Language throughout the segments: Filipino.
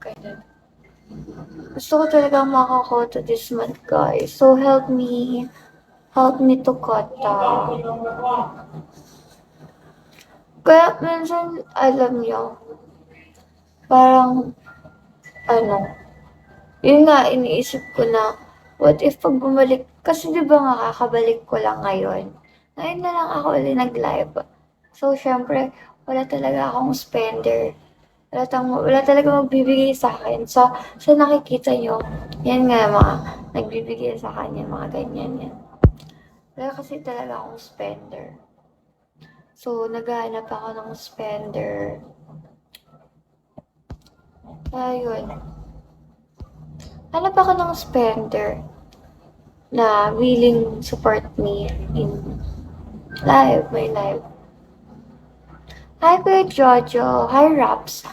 Ganun. Gusto ko talagang maka to this month, guys. So, help me. Help me to kota. Kaya minsan, alam nyo, parang, ano, yun nga, iniisip ko na, what if pag bumalik, kasi di ba nga kakabalik ko lang ngayon. Ngayon na lang ako ulit nag-live. So, syempre, wala talaga akong spender. Wala talaga magbibigay sa akin. So nakikita nyo, yan nga mga nagbibigay sa kanya, mga ganyan yan. Wala kasi talaga akong spender. So, naghahanap ako ng spender. Kaya yun. Hanap ako ng spender na willing support me in my life. Hi, Kuya Jojo. Hi, Raps.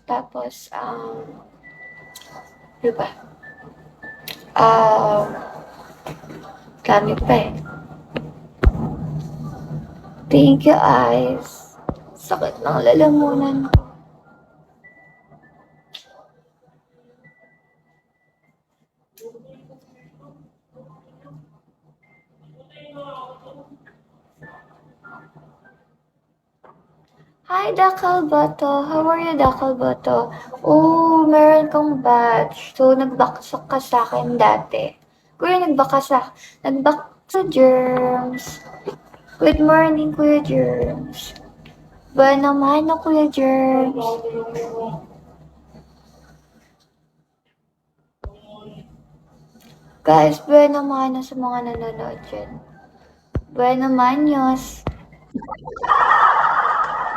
Tapos, diba? Dami pa eh. Thank you, Ice. Sakit ng lalamunan ko. Hi, Dakalbato. How are you, Dakalbato? Oh, meron kang badge. So, nagbaksak ka sa akin dati. Kuya, nagbaksak sa Germs. Good morning, Kuya Germs. Ba naman na, Kuya Germs? Guys, ba naman sa mga nanonood dyan. Buena Maños.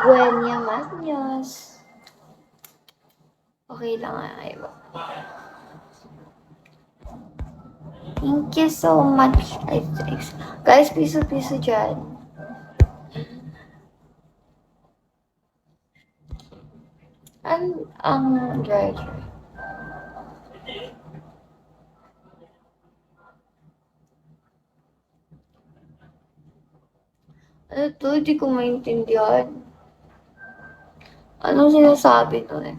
Buena Maños. Okay lang nga kayo. Thank you so much. Guys, piso-piso dyan. Ang driver. Ano to? Di ko maintindihan. Anong sinasabi nun eh?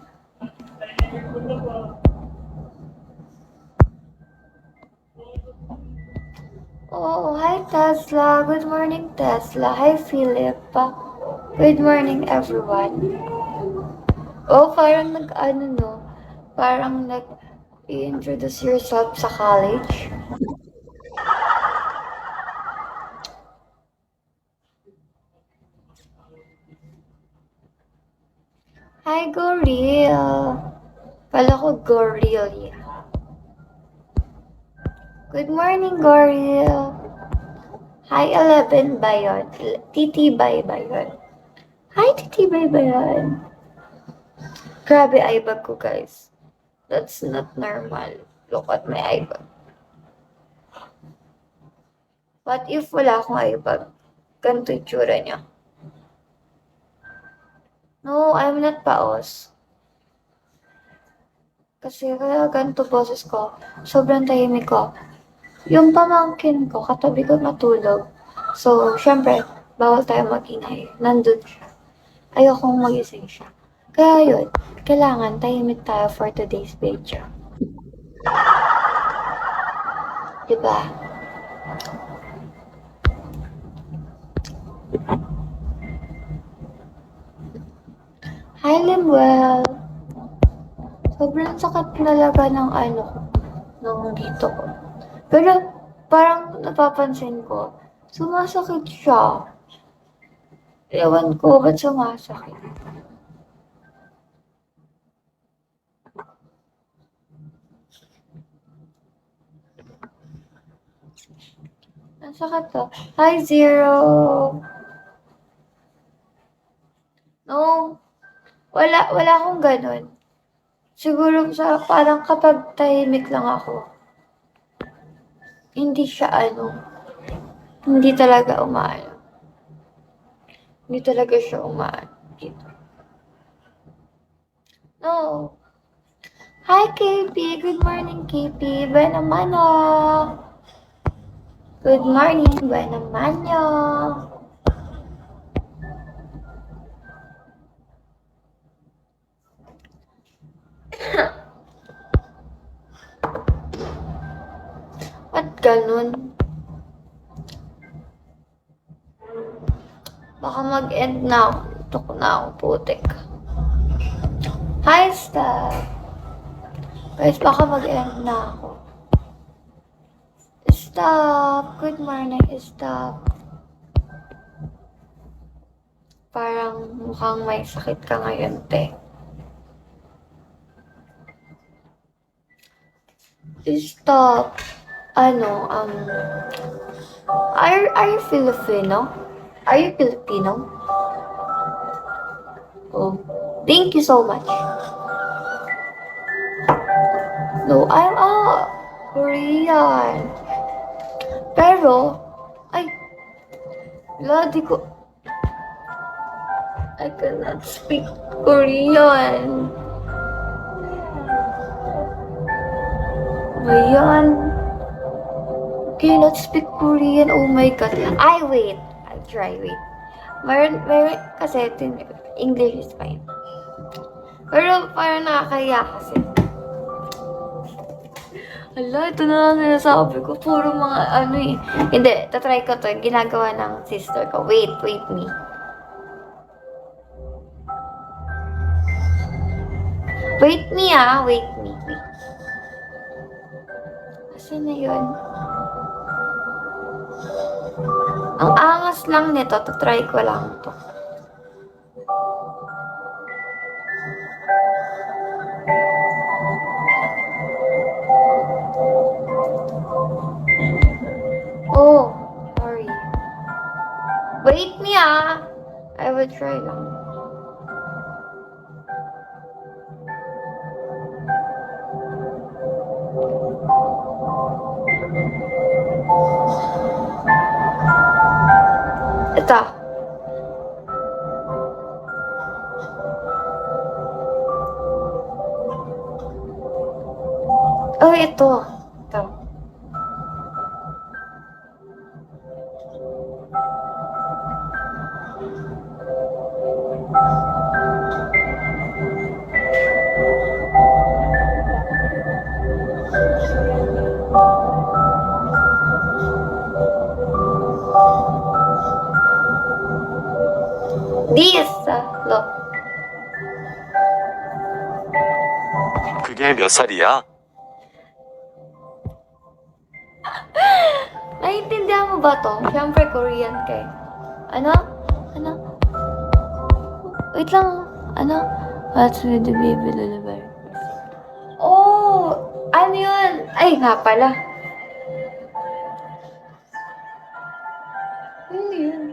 Oh, hi Tesla. Good morning, Tesla. Hi, Philip. Good morning, everyone. Oh, parang no? Parang i-introduce yourself sa college. Hi, Goril. Kala ko Goril. Good morning, Goril. Hi, 11 ba yun? Titibay ba yun? Hi, Titibay ba yun? Grabe eye bag ko, guys. That's not normal. Look at my eye bag. What if wala akong eye bag? Ganito yung tsura niya. No, I'm not paos. Kasi kaya ganito boses ko. Sobrang tahimik ko. Yung pamangkin ko, katabi ko matulog. So, syempre, bawal tayo magingay. Nandun siya. Ayokong magising siya. Kaya yun, kailangan tahimik tayo for today's video. Diba? Hi, Limuel! Sobrang sakit talaga ng ng dito ko. Pero, parang napapansin ko, sumasakit siya. Ewan ko, ba't sumasakit? Ang sakit to. Hi, Zero! No, wala akong ganun. Siguro parang kapag tahimik lang ako, hindi siya hindi talaga umaano. Hindi talaga siya umaano dito. No. Hi, KP. Good morning, KP. Ba naman Good morning. Ba naman ganun. Baka mag-end na ako. Tok na ako, putik. Hi, Steph. Guys, baka mag-end na ako. Stop. Good morning, stop. Parang mukhang may sakit ka ngayon, te. Stop. Ano, are you Filipino? Are you Filipino? Oh, thank you so much. No, I'm Korean. Pero, ay, di ko, I cannot speak Korean. Ayan. Cannot speak Korean. Oh my God. Wait. I'll try, wait. Meron, kasi English is fine. Pero parang nakakaya kasi. Hala, ito na lang sinasabi ko. Puro mga ano eh. Hindi, tatry ko to. Ginagawa ng sister ko. Wait me. Wait me. Asan na yun? Ang angas lang nito. Tatry ko lang to. Oh, sorry. Wait me I will try lang. Ito. Oh, ito. Ito. This, look. 그게 몇 살이야? Naiintindihan mo ba to? Siyempre, Korean kay. Ano? Wait lang. Ano? What's with the baby lullaby? Oh! Ano yun? Ay, nga pala. Ano yun?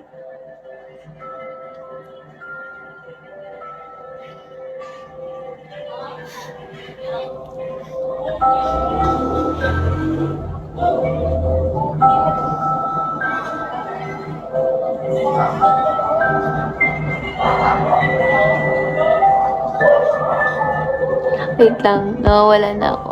Wait lang, nawawala na ako.